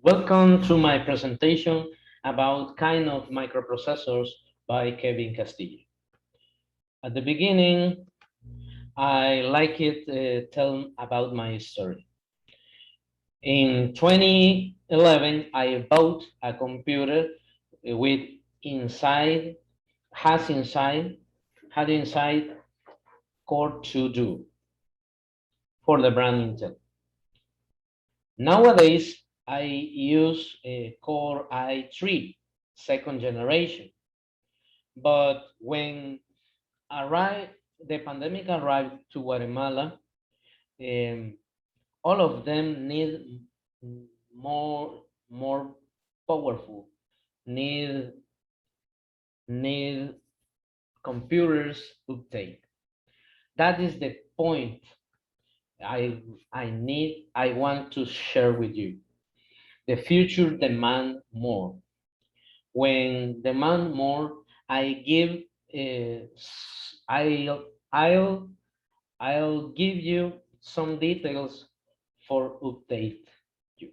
Welcome to my presentation about kind of microprocessors by Kevin Castillo. At the beginning, I like it tell about my story. In 2011, I bought a computer with inside has inside had inside Core 2 Duo for the brand Intel. Nowadays, I use a Core i3 second generation. But when arrived, the pandemic arrived to Guatemala, um, all of them need more powerful, need need computers update. That is the point I want to share with you. The future demand more. When demand more, I give I'll I'll I'll give you some details for update you.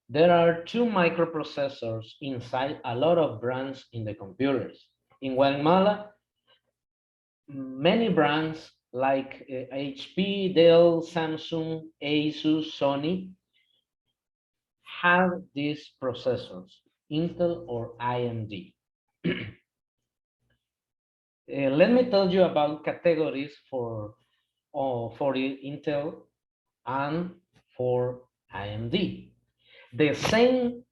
There are two microprocessors inside a lot of brands in the computers. In Guatemala, many brands like HP, Dell, Samsung, Asus, Sony have these processors, Intel or AMD. Let me tell you about categories for Intel and for AMD. The same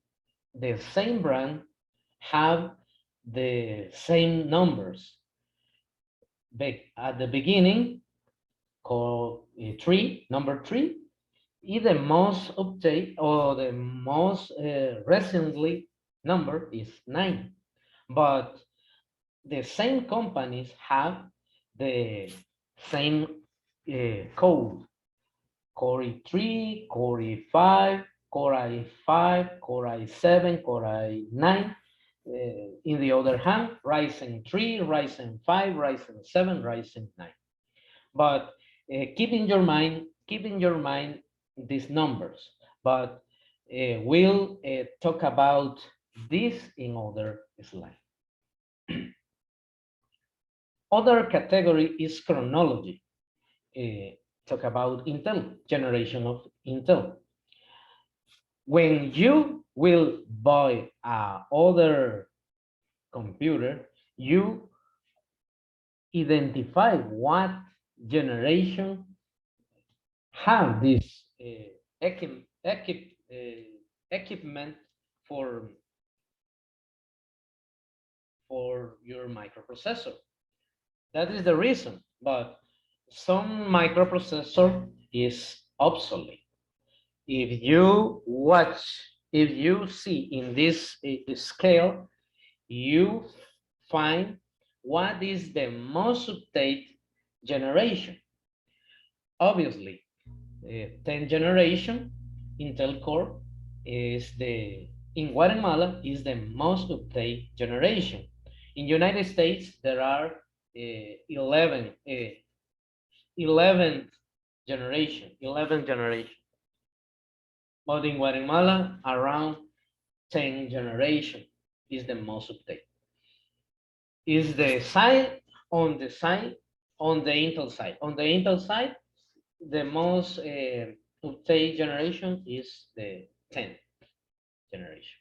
the same brand have the same numbers. At the beginning, called number three, is the most update or the most recently number is 9. But the same companies have the same code. Core i3, Core i5, Core i5, Core i7, Core i9. In the other hand, Ryzen 3, Ryzen 5, Ryzen 7, Ryzen 9. But keep in your mind these numbers. But we'll talk about this in other slide. Other category is chronology. Talk about Intel, generation of Intel. When you will buy other computer, you identify what generation have this equipment for your microprocessor. That is the reason, but some microprocessor is obsolete. If you watch, if you see in this scale, you find what is the most updated generation. Obviously, 10th generation Intel Core is in Guatemala is the most updated generation. In United States, there are 11th generation. But in Guatemala, around 10 generation is the most updated. Is the side on the Intel side. On the Intel side, the most updated generation is the 10th generation.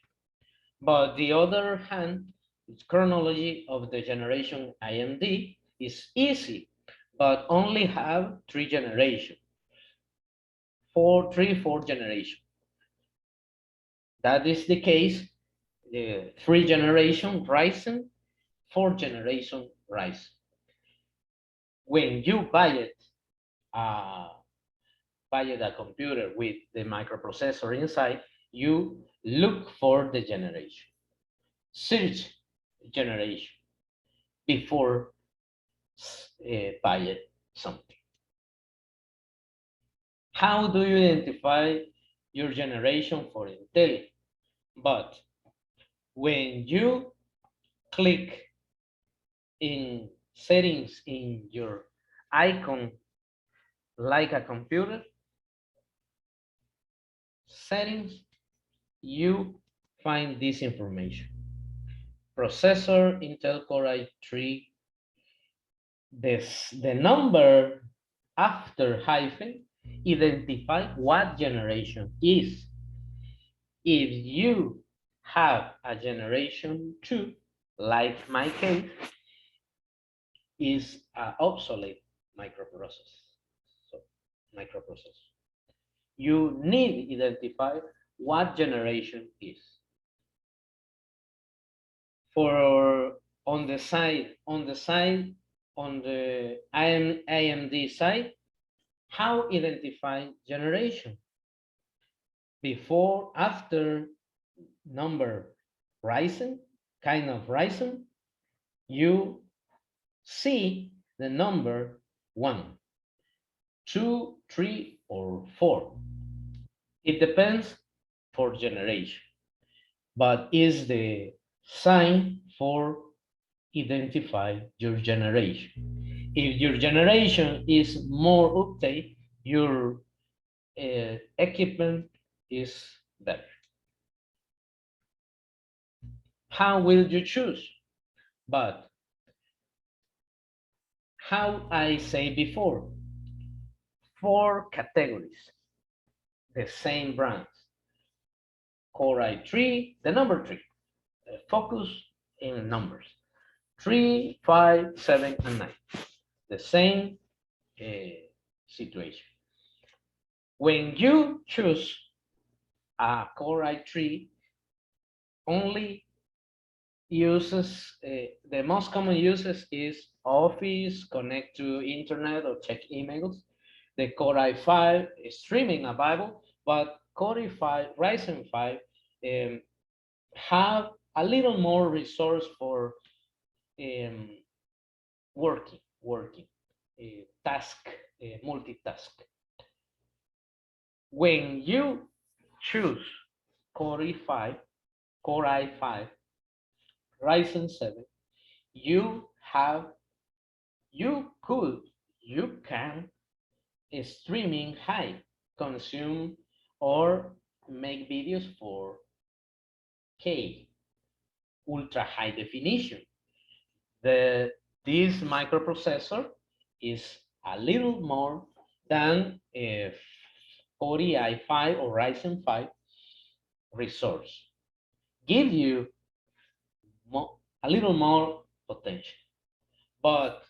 But the other hand, its chronology of the generation AMD is easy, but only have 3 generations. 4 generation. That is the case, the 3 generation Ryzen, 4 generation Ryzen. When you buy a computer with the microprocessor inside, you look for the generation. Search generation before buy something. How do you identify your generation for Intel? But when you click in settings in your icon like a computer, settings, you find this information. Processor Intel Core i3, the number after hyphen identify what generation is. If you have a generation 2, like my case, is an obsolete microprocessor. So, microprocessor. You need to identify what generation is. For on the AMD side, how identify generation? Before, after, number, Ryzen, kind of Ryzen, you see the number 1, 2, 3, or 4. It depends for generation, but is the sign for identify your generation. If your generation is more update, your equipment is better. How will you choose? But how I say before, 4 categories, the same brands. Core i3, the number 3, focus in numbers. 3, 5, 7, and 9. The same situation. When you choose a Core i3, only uses, the most common uses is Office, connect to internet or check emails. The Core i5 is streaming available, but Core i5, Ryzen 5 have a little more resource for working, task, multitask. When you choose Core i5, Core i5, Ryzen 7, you can streaming high, consume or make videos for K, ultra high definition. This microprocessor is a little more than a Core i5 or Ryzen 5 resource. Give you a little more potential. But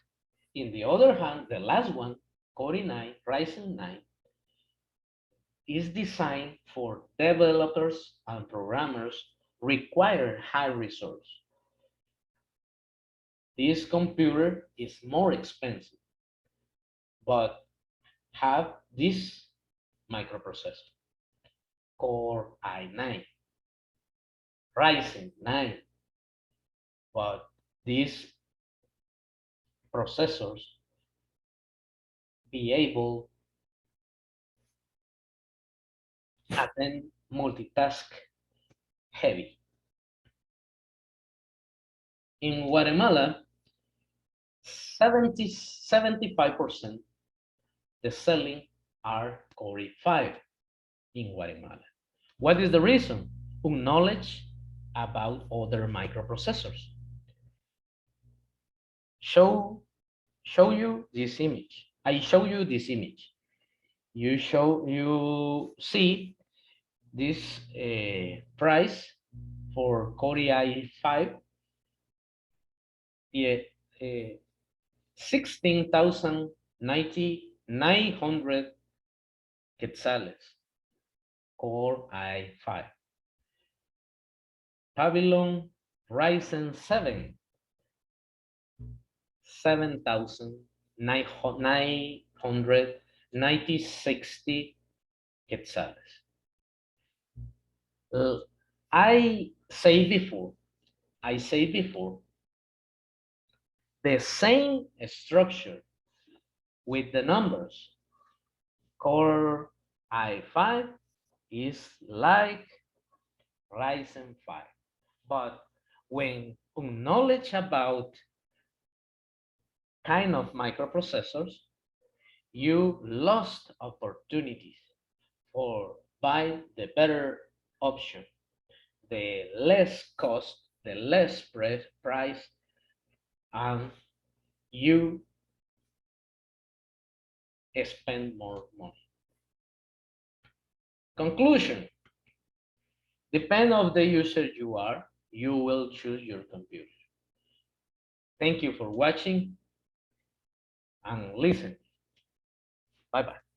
in the other hand, the last one, Core i9, Ryzen 9, is designed for developers and programmers require high resource. This computer is more expensive, but have this microprocessor, Core i9, Ryzen 9, but these processors be able and then multitask heavy. In Guatemala, 75% the selling are Core i5 in Guatemala. What is the reason? Knowledge about other microprocessors. Show you this image. I show you this image. You see this price for Core i5, 16,900 quetzales, Core i5. Pavilion Ryzen 7, 7,960 quetzales. I say before, the same structure with the numbers. Core i5 is like Ryzen 5. But when knowledge about kind of microprocessors, you lost opportunities for buy the better option, the less cost, the less price, and you spend more money. Conclusion: depend on the user you are, you will choose your computer. Thank you for watching and listening. Bye bye.